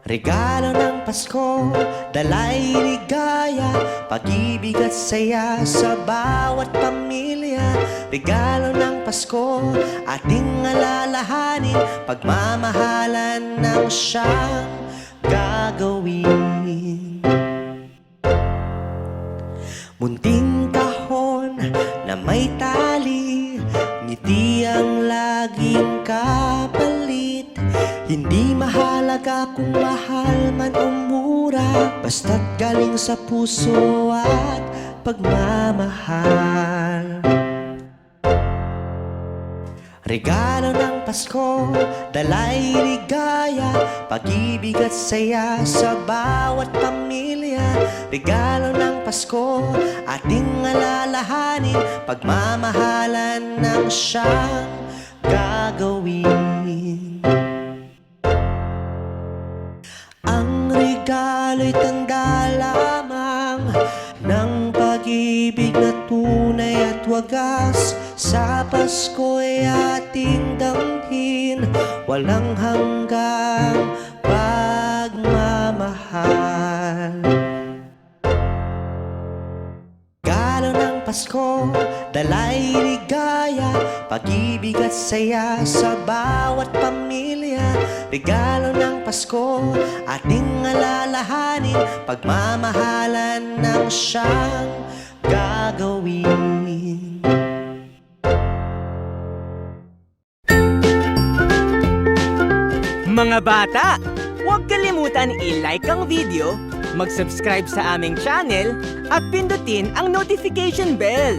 Regalo ng Pasko, dalay ligaya, pag-ibig at saya sa bawat pamilya. Regalo ng Pasko, ating alalahanin, pagmamahalan ng siyang gagawin. Munting kahon na may tali, ngiti ang laging kapalit. Hindi mahalaga kung mahal man o mura, basta't galing sa puso at pagmamahal. Regalo ng Pasko, dalay ligaya, pag-ibig at saya sa bawat pamilya. Regalo ng Pasko, ating alalahanin, pagmamahalan ng siyang gagawin. Ang regalo'y tanda lamang ng pag-ibig na tunay at wagas. Sa Pasko'y ating damhin, walang hanggang pagmamahal. Regalo ng Pasko, dalay ligaya, pag-ibig at saya sa bawat pamilya. Regalo ng Pasko, ating alalahanin, pagmamahalan ng siyang gagawin. Mga bata, huwag kalimutan i-like ang video, mag-subscribe sa aming channel, at pindutin ang notification bell.